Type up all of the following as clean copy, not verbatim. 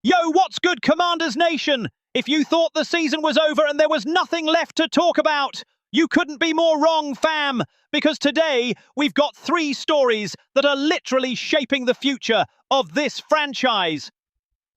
Yo, what's good, Commanders Nation? If you thought the season was over and there was nothing left to talk about, you couldn't be more wrong, fam. Because today, we've got 3 stories that are literally shaping the future of this franchise.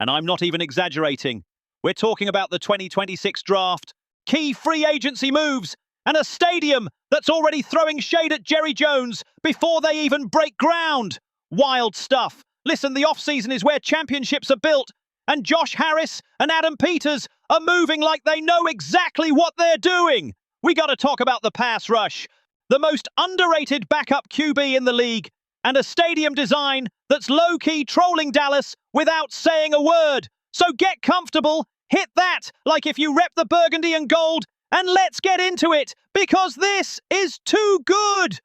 And I'm not even exaggerating. We're talking about the 2026 draft, key free agency moves, and a stadium that's already throwing shade at Jerry Jones before they even break ground. Wild stuff. Listen, the off-season is where championships are built, and Josh Harris and Adam Peters are moving like they know exactly what they're doing. We got to talk about the pass rush, the most underrated backup QB in the league, and a stadium design that's low-key trolling Dallas without saying a word. So get comfortable, hit that like if you rep the burgundy and gold, and let's get into it, because this is too good.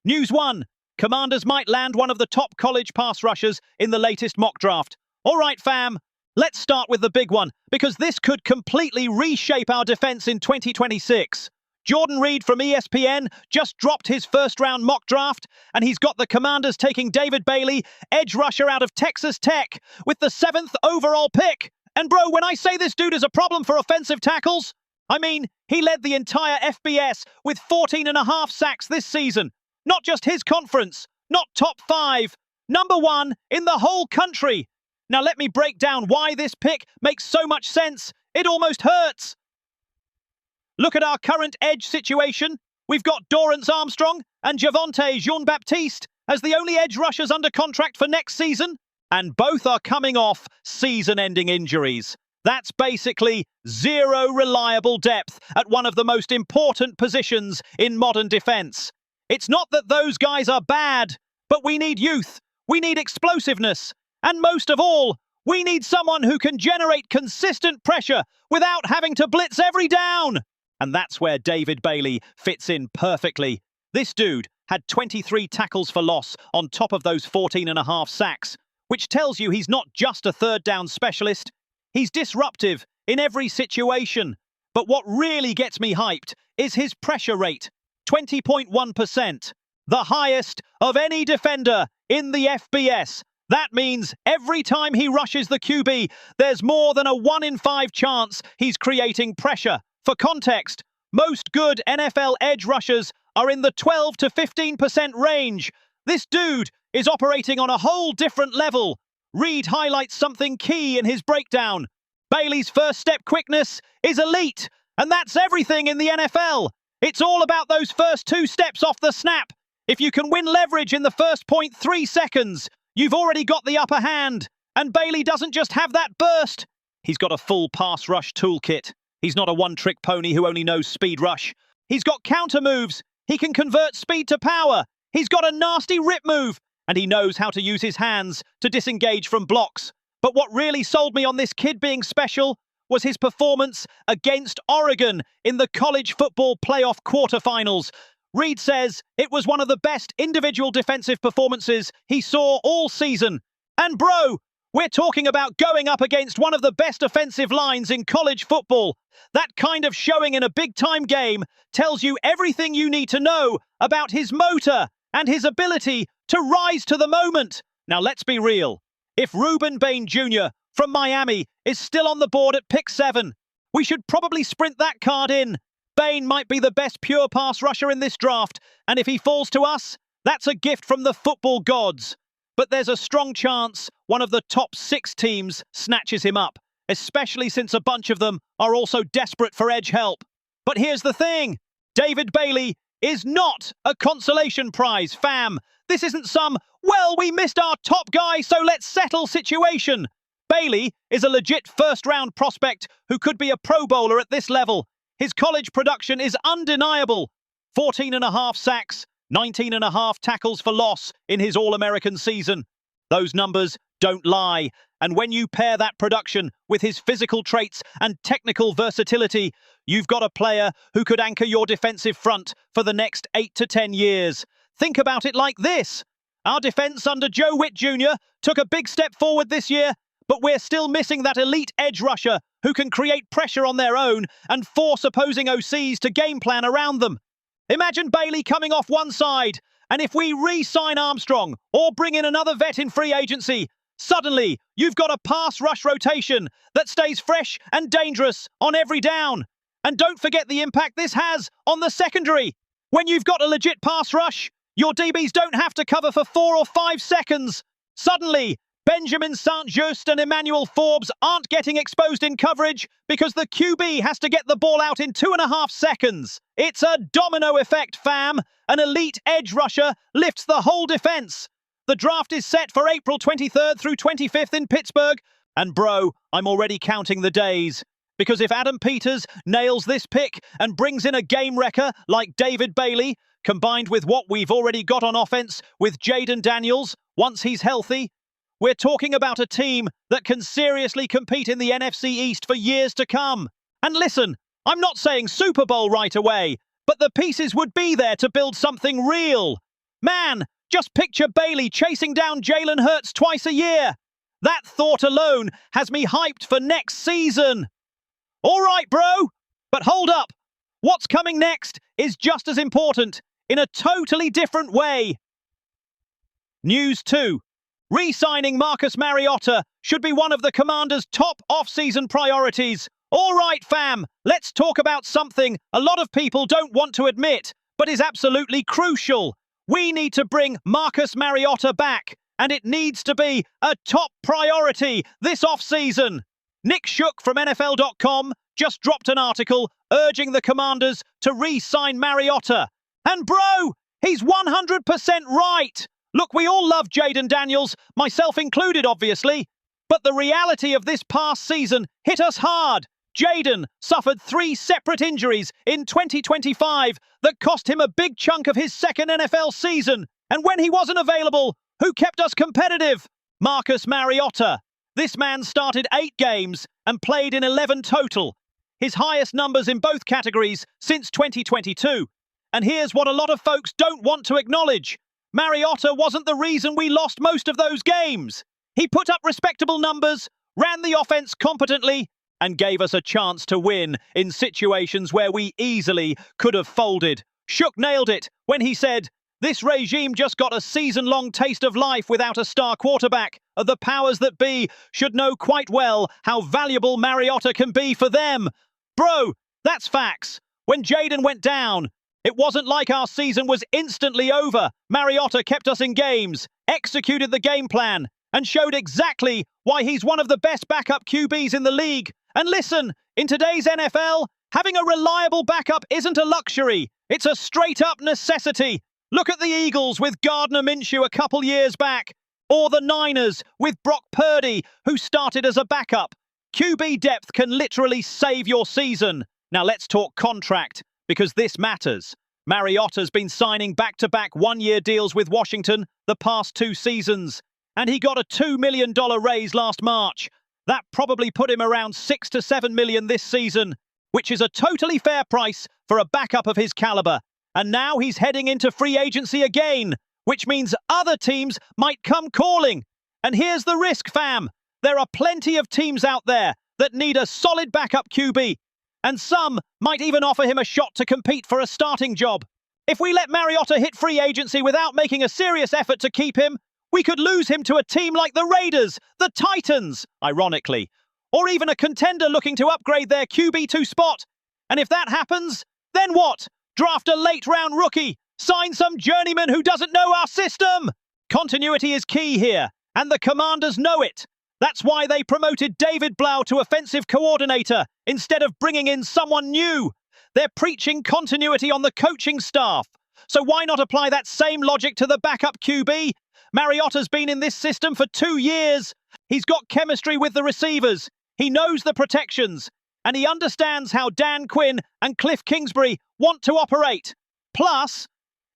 News 1. Commanders might land one of the top college pass rushers in the latest mock draft. All right, fam, let's start with the big one, because this could completely reshape our defense in 2026. Jordan Reed from ESPN just dropped his first-round mock draft, and he's got the Commanders taking David Bailey, edge rusher out of Texas Tech, with the 7th overall pick. And bro, when I say this dude is a problem for offensive tackles, I mean, he led the entire FBS with 14.5 sacks this season. Not just his conference, not top 5, number 1 in the whole country. Now let me break down why this pick makes so much sense. It almost hurts. Look at our current edge situation. We've got Dorrance Armstrong and Javonte Jean-Baptiste as the only edge rushers under contract for next season, and both are coming off season-ending injuries. That's basically 0 reliable depth at one of the most important positions in modern defense. It's not that those guys are bad, but we need youth, we need explosiveness, and most of all, we need someone who can generate consistent pressure without having to blitz every down. And that's where David Bailey fits in perfectly. This dude had 23 tackles for loss on top of those 14.5 sacks, which tells you he's not just a third down specialist. He's disruptive in every situation. But what really gets me hyped is his pressure rate, 20.1%, the highest of any defender in the FBS. That means every time he rushes the QB, there's more than a 1 in 5 chance he's creating pressure. For context, most good NFL edge rushers are in the 12 to 15% range. This dude is operating on a whole different level. Reed highlights something key in his breakdown. Bailey's first step quickness is elite, and that's everything in the NFL. It's all about those first 2 steps off the snap. If you can win leverage in the first 0.3 seconds, you've already got the upper hand. And Bailey doesn't just have that burst. He's got a full pass rush toolkit. He's not a one-trick pony who only knows speed rush. He's got counter moves. He can convert speed to power. He's got a nasty rip move. And he knows how to use his hands to disengage from blocks. But what really sold me on this kid being special was his performance against Oregon in the college football playoff quarterfinals. Reed says it was one of the best individual defensive performances he saw all season. And bro, we're talking about going up against one of the best offensive lines in college football. That kind of showing in a big-time game tells you everything you need to know about his motor and his ability to rise to the moment. Now let's be real. If Reuben Bain Jr. from Miami is still on the board at pick 7, we should probably sprint that card in. Bain might be the best pure pass rusher in this draft, and if he falls to us, that's a gift from the football gods. But there's a strong chance one of the top 6 teams snatches him up, especially since a bunch of them are also desperate for edge help. But here's the thing. David Bailey is not a consolation prize, fam. This isn't some, well, we missed our top guy, so let's settle situation. Bailey is a legit first-round prospect who could be a Pro Bowler at this level. His college production is undeniable. 14.5 sacks, 19.5 tackles for loss in his All-American season. Those numbers don't lie. And when you pair that production with his physical traits and technical versatility, you've got a player who could anchor your defensive front for the next 8 to 10 years. Think about it like this. Our defense under Joe Witt Jr. took a big step forward this year, but we're still missing that elite edge rusher who can create pressure on their own and force opposing OCs to game plan around them. Imagine Bailey coming off one side, and if we re-sign Armstrong or bring in another vet in free agency, Suddenly, you've got a pass rush rotation that stays fresh and dangerous on every down. And don't forget the impact this has on the secondary. When you've got a legit pass rush, your DBs don't have to cover for 4 or 5 seconds. Suddenly, Benjamin St-Juste and Emmanuel Forbes aren't getting exposed in coverage because the QB has to get the ball out in 2.5 seconds. It's a domino effect, fam. An elite edge rusher lifts the whole defense. The draft is set for April 23rd through 25th in Pittsburgh. And bro, I'm already counting the days. Because if Adam Peters nails this pick and brings in a game wrecker like David Bailey, combined with what we've already got on offense with Jaden Daniels, once he's healthy, we're talking about a team that can seriously compete in the NFC East for years to come. And listen, I'm not saying Super Bowl right away, but the pieces would be there to build something real. Man, just picture Bailey chasing down Jalen Hurts twice a year. That thought alone has me hyped for next season. All right, bro, but hold up. What's coming next is just as important in a totally different way. News 2. Re-signing Marcus Mariota should be one of the Commanders' top off-season priorities. All right, fam, let's talk about something a lot of people don't want to admit, but is absolutely crucial. We need to bring Marcus Mariota back, and it needs to be a top priority this off-season. Nick Shook from NFL.com just dropped an article urging the Commanders to re-sign Mariota. And bro, he's 100% right. Look, we all love Jaden Daniels, myself included, obviously. But the reality of this past season hit us hard. Jaden suffered 3 separate injuries in 2025 that cost him a big chunk of his second NFL season. And when he wasn't available, who kept us competitive? Marcus Mariota. This man started 8 games and played in 11 total, his highest numbers in both categories since 2022. And here's what a lot of folks don't want to acknowledge. Mariota wasn't the reason we lost most of those games. He put up respectable numbers, ran the offense competently, and gave us a chance to win in situations where we easily could have folded. Shook nailed it when he said, "This regime just got a season-long taste of life without a star quarterback. The powers that be should know quite well how valuable Mariota can be for them." Bro, that's facts. When Jaden went down, it wasn't like our season was instantly over. Mariota kept us in games, executed the game plan, and showed exactly why he's one of the best backup QBs in the league. And listen, in today's NFL, having a reliable backup isn't a luxury. It's a straight-up necessity. Look at the Eagles with Gardner Minshew a couple years back, or the Niners with Brock Purdy, who started as a backup. QB depth can literally save your season. Now let's talk contract, because this matters. Mariota's been signing back-to-back one-year deals with Washington the past 2 seasons, and he got a $2 million raise last March. That probably put him around $6 to $7 million this season, which is a totally fair price for a backup of his caliber. And now he's heading into free agency again, which means other teams might come calling. And here's the risk, fam. There are plenty of teams out there that need a solid backup QB, and some might even offer him a shot to compete for a starting job. If we let Mariota hit free agency without making a serious effort to keep him, we could lose him to a team like the Raiders, the Titans, ironically, or even a contender looking to upgrade their QB2 spot. And if that happens, then what? Draft a late-round rookie, sign some journeyman who doesn't know our system. Continuity is key here, and the Commanders know it. That's why they promoted David Blau to offensive coordinator instead of bringing in someone new. They're preaching continuity on the coaching staff. So why not apply that same logic to the backup QB? Mariota's been in this system for 2 years. He's got chemistry with the receivers. He knows the protections. And he understands how Dan Quinn and Cliff Kingsbury want to operate. Plus,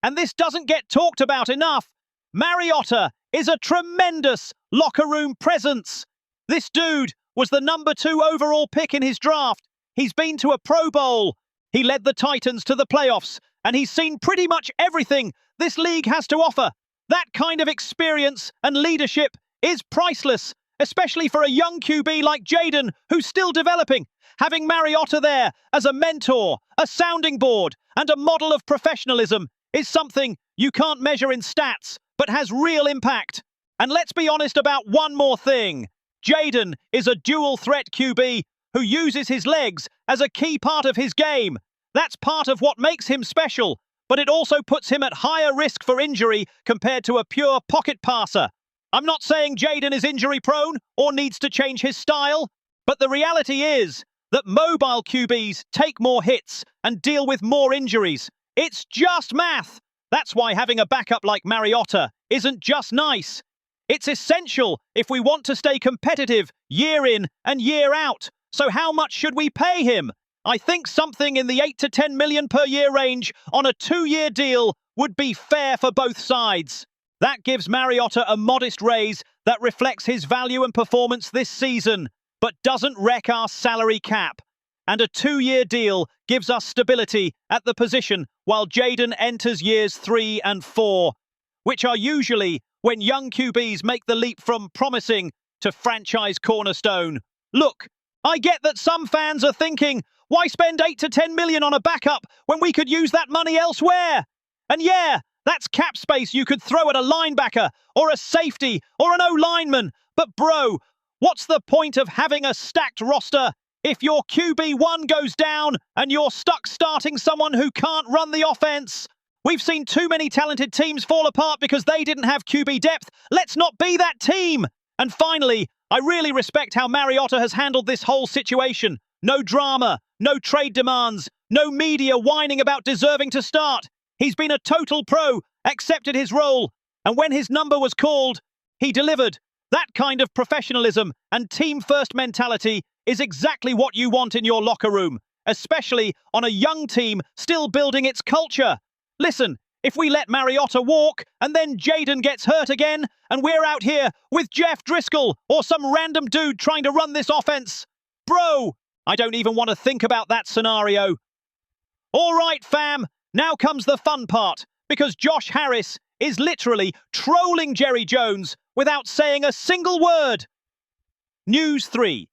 and this doesn't get talked about enough, Mariota is a tremendous locker room presence. This dude was the number 2 overall pick in his draft. He's been to a Pro Bowl. He led the Titans to the playoffs, and he's seen pretty much everything this league has to offer. That kind of experience and leadership is priceless, especially for a young QB like Jaden, who's still developing. Having Mariota there as a mentor, a sounding board, and a model of professionalism is something you can't measure in stats, but has real impact. And let's be honest about one more thing. Jayden is a dual-threat QB who uses his legs as a key part of his game. That's part of what makes him special, but it also puts him at higher risk for injury compared to a pure pocket passer. I'm not saying Jayden is injury-prone or needs to change his style, but the reality is that mobile QBs take more hits and deal with more injuries. It's just math. That's why having a backup like Mariota isn't just nice. It's essential if we want to stay competitive year in and year out. So how much should we pay him? I think something in the 8 to 10 million per year range on a 2-year deal would be fair for both sides. That gives Mariota a modest raise that reflects his value and performance this season, but doesn't wreck our salary cap. And a 2-year deal gives us stability at the position while Jayden enters years 3 and 4, which are usually when young QBs make the leap from promising to franchise cornerstone. Look, I get that some fans are thinking, why spend 8 to 10 million on a backup when we could use that money elsewhere? And yeah, that's cap space you could throw at a linebacker or a safety or an O-lineman. But bro, what's the point of having a stacked roster if your QB1 goes down and you're stuck starting someone who can't run the offense? We've seen too many talented teams fall apart because they didn't have QB depth. Let's not be that team. And finally, I really respect how Mariota has handled this whole situation. No drama, no trade demands, no media whining about deserving to start. He's been a total pro, accepted his role, and when his number was called, he delivered. That kind of professionalism and team-first mentality is exactly what you want in your locker room, especially on a young team still building its culture. Listen, if we let Mariota walk and then Jayden gets hurt again and we're out here with Jeff Driscoll or some random dude trying to run this offense, bro, I don't even want to think about that scenario. All right, fam, now comes the fun part, because Josh Harris is literally trolling Jerry Jones without saying a single word. News 3.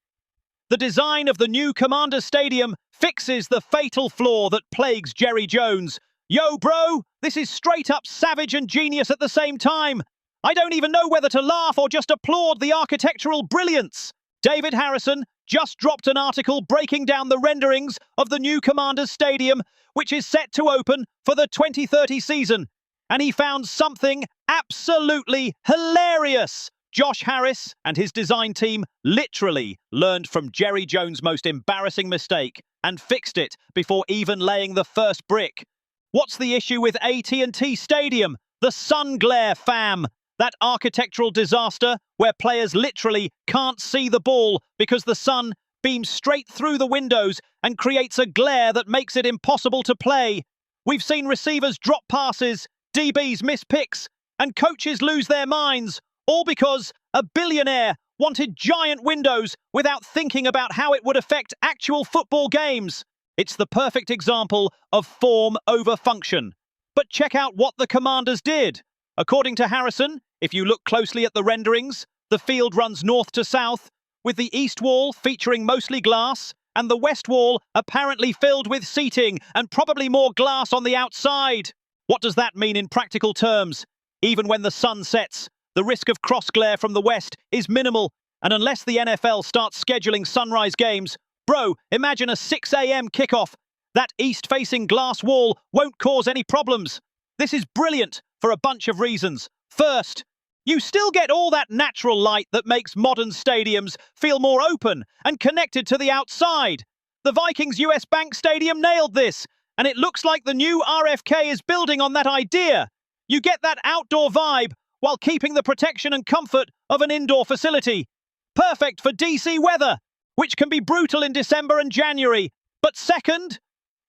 The design of the new Commanders Stadium fixes the fatal flaw that plagues Jerry Jones. Yo, bro, this is straight up savage and genius at the same time. I don't even know whether to laugh or just applaud the architectural brilliance. David Harrison just dropped an article breaking down the renderings of the new Commanders Stadium, which is set to open for the 2030 season. And he found something absolutely hilarious. Josh Harris and his design team literally learned from Jerry Jones' most embarrassing mistake and fixed it before even laying the first brick. What's the issue with AT&T Stadium? The sun glare, fam. That architectural disaster where players literally can't see the ball because the sun beams straight through the windows and creates a glare that makes it impossible to play. We've seen receivers drop passes, DBs miss picks, and coaches lose their minds, all because a billionaire wanted giant windows without thinking about how it would affect actual football games. It's the perfect example of form over function. But check out what the Commanders did. According to Harrison, if you look closely at the renderings, the field runs north to south, with the east wall featuring mostly glass and the west wall apparently filled with seating and probably more glass on the outside. What does that mean in practical terms? Even when the sun sets, the risk of cross glare from the west is minimal, and unless the NFL starts scheduling sunrise games, bro, imagine a 6 a.m. kickoff. That east-facing glass wall won't cause any problems. This is brilliant for a bunch of reasons. First, you still get all that natural light that makes modern stadiums feel more open and connected to the outside. The Vikings US Bank Stadium nailed this, and it looks like the new RFK is building on that idea. You get that outdoor vibe while keeping the protection and comfort of an indoor facility. Perfect for DC weather, which can be brutal in December and January. But second,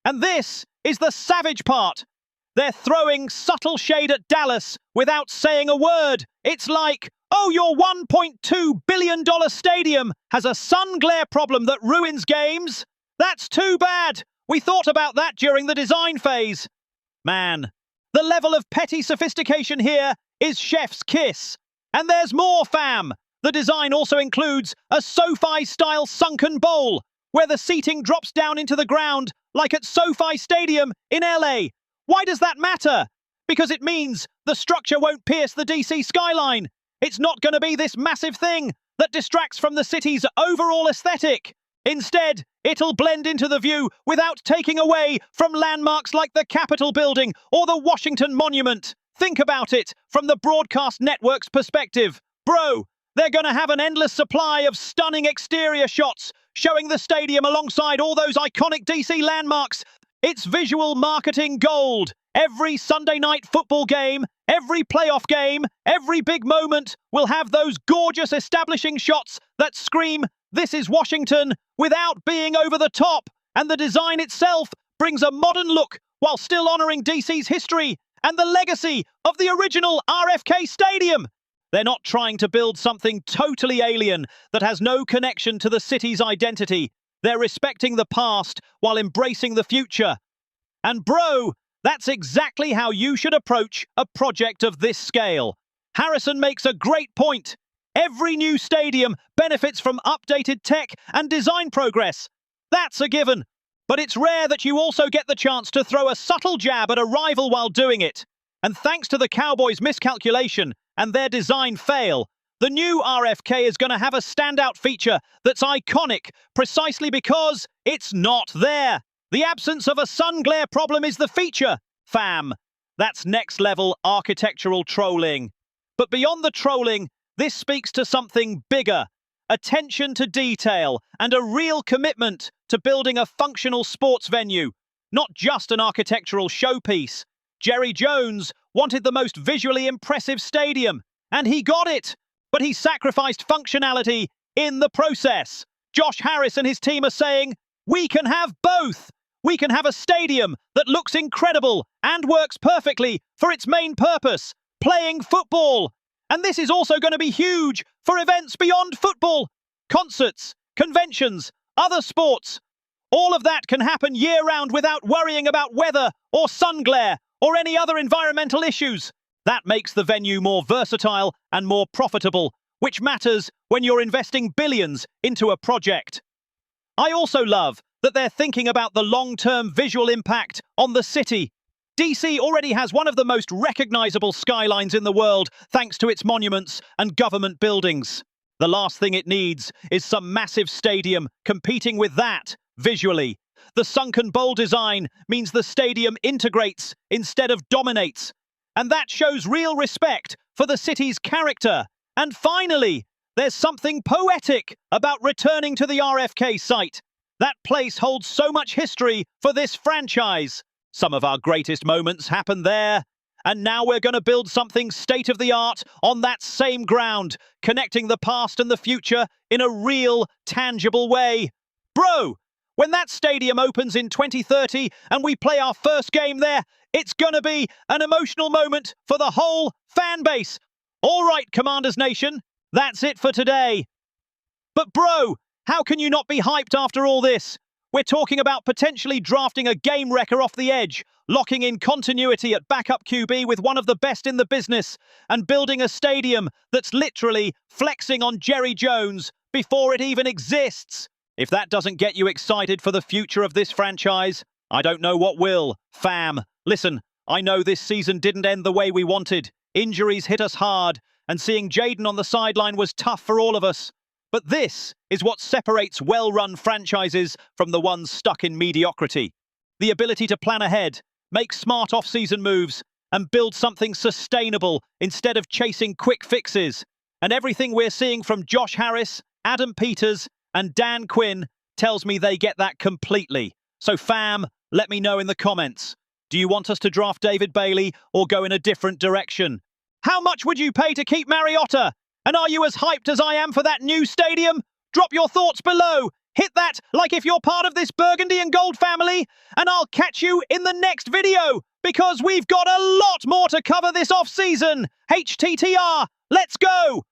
and this is the savage part, they're throwing subtle shade at Dallas without saying a word. It's like, oh, your $1.2 billion stadium has a sun glare problem that ruins games? That's too bad. We thought about that during the design phase. Man, the level of petty sophistication here is chef's kiss. And there's more, fam. The design also includes a SoFi-style sunken bowl, where the seating drops down into the ground, like at SoFi Stadium in LA. Why does that matter? Because it means the structure won't pierce the DC skyline. It's not going to be this massive thing that distracts from the city's overall aesthetic. Instead, it'll blend into the view without taking away from landmarks like the Capitol Building or the Washington Monument. Think about it from the broadcast network's perspective. Bro, they're going to have an endless supply of stunning exterior shots showing the stadium alongside all those iconic DC landmarks. It's visual marketing gold. Every Sunday night football game, every playoff game, every big moment will have those gorgeous establishing shots that scream, "This is Washington," without being over the top. And the design itself brings a modern look while still honoring DC's history and the legacy of the original RFK Stadium. They're not trying to build something totally alien that has no connection to the city's identity. They're respecting the past while embracing the future. And bro, that's exactly how you should approach a project of this scale. Harrison makes a great point. Every new stadium benefits from updated tech and design progress. That's a given. But it's rare that you also get the chance to throw a subtle jab at a rival while doing it. And thanks to the Cowboys' miscalculation and their design fail, the new RFK is going to have a standout feature that's iconic precisely because it's not there. The absence of a sun glare problem is the feature, fam. That's next-level architectural trolling. But beyond the trolling, this speaks to something bigger. Attention to detail and a real commitment to building a functional sports venue, not just an architectural showpiece. Jerry Jones wanted the most visually impressive stadium, and he got it. But he sacrificed functionality in the process. Josh Harris and his team are saying, we can have both. We can have a stadium that looks incredible and works perfectly for its main purpose, playing football. And this is also going to be huge for events beyond football. Concerts, conventions, other sports. All of that can happen year-round without worrying about weather or sun glare or any other environmental issues. That makes the venue more versatile and more profitable, which matters when you're investing billions into a project. I also love that they're thinking about the long-term visual impact on the city. DC already has one of the most recognizable skylines in the world thanks to its monuments and government buildings. The last thing it needs is some massive stadium competing with that visually. The sunken bowl design means the stadium integrates instead of dominates. And that shows real respect for the city's character. And finally, there's something poetic about returning to the RFK site. That place holds so much history for this franchise. Some of our greatest moments happened there. And now we're going to build something state-of-the-art on that same ground, connecting the past and the future in a real, tangible way. Bro, when that stadium opens in 2030 and we play our first game there, it's going to be an emotional moment for the whole fan base. All right, Commanders Nation, that's it for today. But bro, how can you not be hyped after all this? We're talking about potentially drafting a game wrecker off the edge, locking in continuity at backup QB with one of the best in the business, and building a stadium that's literally flexing on Jerry Jones before it even exists. If that doesn't get you excited for the future of this franchise, I don't know what will, fam. Listen, I know this season didn't end the way we wanted. Injuries hit us hard, and seeing Jaden on the sideline was tough for all of us. But this is what separates well-run franchises from the ones stuck in mediocrity. The ability to plan ahead, make smart off-season moves, and build something sustainable instead of chasing quick fixes. And everything we're seeing from Josh Harris, Adam Peters, and Dan Quinn tells me they get that completely. So fam, let me know in the comments. Do you want us to draft David Bailey or go in a different direction? How much would you pay to keep Mariota? And are you as hyped as I am for that new stadium? Drop your thoughts below. Hit that like if you're part of this burgundy and gold family. And I'll catch you in the next video because we've got a lot more to cover this off-season. HTTR, let's go!